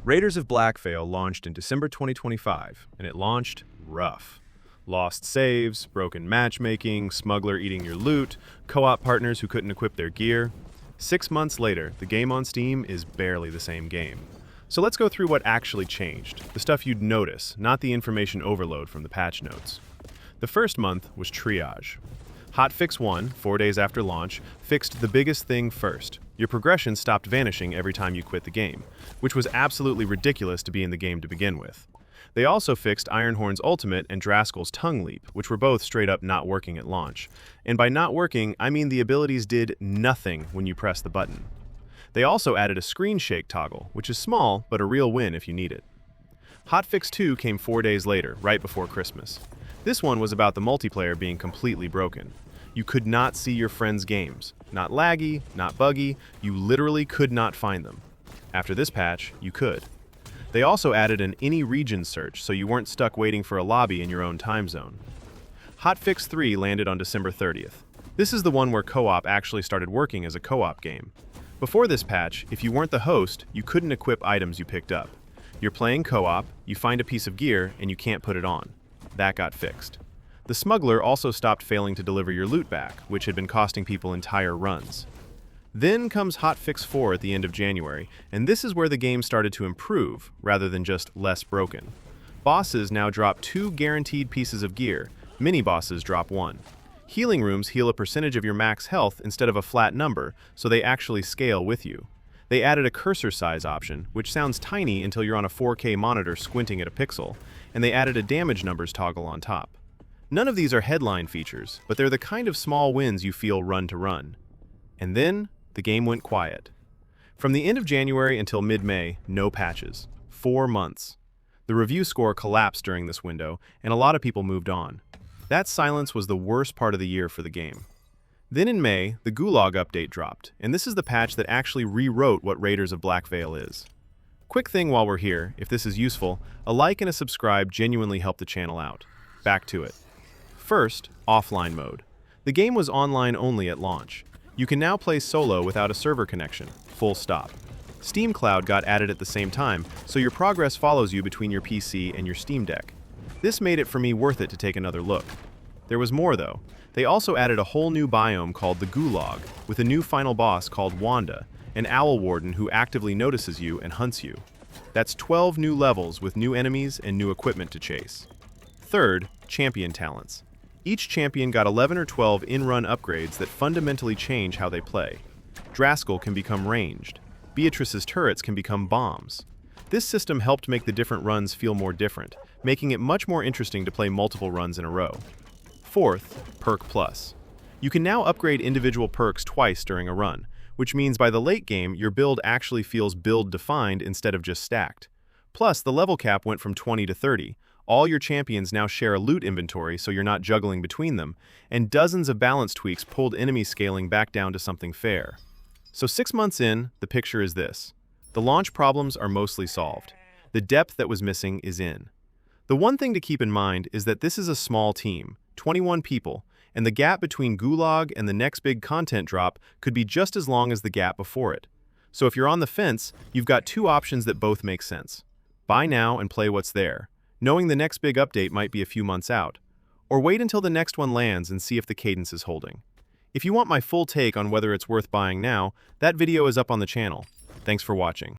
Raiders of Blackveil launched in December 2025, and it launched rough. Lost saves, broken matchmaking, smuggler eating your loot, co-op partners who couldn't equip their gear. 6 months later, the game on Steam is barely the same game. So let's go through what actually changed, the stuff you'd notice, not the information overload from the patch notes. The first month was triage. Hotfix 1, 4 days after launch, fixed the biggest thing first. Your progression stopped vanishing every time you quit the game, which was absolutely ridiculous to be in the game to begin with. They also fixed Ironhorn's ultimate and Draskell's tongue leap, which were both straight up not working at launch. And by not working, I mean the abilities did nothing when you press the button. They also added a screen shake toggle, which is small, but a real win if you need it. Hotfix 2 came 4 days later, right before Christmas. This one was about the multiplayer being completely broken. You could not see your friends' games. Not laggy, not buggy, you literally could not find them. After this patch, you could. They also added an any region search so you weren't stuck waiting for a lobby in your own time zone. Hotfix 3 landed on December 30th. This is the one where co-op actually started working as a co-op game. Before this patch, if you weren't the host, you couldn't equip items you picked up. You're playing co-op, you find a piece of gear, and you can't put it on. That got fixed. The smuggler also stopped failing to deliver your loot back, which had been costing people entire runs. Then comes Hotfix 4 at the end of January, and this is where the game started to improve, rather than just less broken. Bosses now drop 2 guaranteed pieces of gear, mini-bosses drop 1. Healing rooms heal a percentage of your max health instead of a flat number, so they actually scale with you. They added a cursor size option, which sounds tiny until you're on a 4K monitor squinting at a pixel, and they added a damage numbers toggle on top. None of these are headline features, but they're the kind of small wins you feel run to run. And then, the game went quiet. From the end of January until mid-May, no patches. 4 months. The review score collapsed during this window, and a lot of people moved on. That silence was the worst part of the year for the game. Then in May, the Ghoulag update dropped, and this is the patch that actually rewrote what Raiders of Blackveil is. Quick thing while we're here, if this is useful, a like and a subscribe genuinely help the channel out. Back to it. First, offline mode. The game was online only at launch. You can now play solo without a server connection, full stop. Steam Cloud got added at the same time, so your progress follows you between your PC and your Steam Deck. This made it for me worth it to take another look. There was more though. They also added a whole new biome called the Ghoulag, with a new final boss called Wanda, an owl warden who actively notices you and hunts you. That's 12 new levels with new enemies and new equipment to chase. Third, champion talents. Each champion got 11 or 12 in-run upgrades that fundamentally change how they play. Draskell can become ranged. Beatrice's turrets can become bombs. This system helped make the different runs feel more different, making it much more interesting to play multiple runs in a row. Fourth, Perk Plus. You can now upgrade individual perks twice during a run, which means by the late game your build actually feels build-defined instead of just stacked. Plus, the level cap went from 20 to 30. All your champions now share a loot inventory so you're not juggling between them, and dozens of balance tweaks pulled enemy scaling back down to something fair. So 6 months in, the picture is this. The launch problems are mostly solved. The depth that was missing is in. The one thing to keep in mind is that this is a small team, 21 people, and the gap between Ghoulag and the next big content drop could be just as long as the gap before it. So if you're on the fence, you've got 2 options that both make sense. Buy now and play what's there, knowing the next big update might be a few months out. Or wait until the next one lands and see if the cadence is holding. If you want my full take on whether it's worth buying now, that video is up on the channel. Thanks for watching.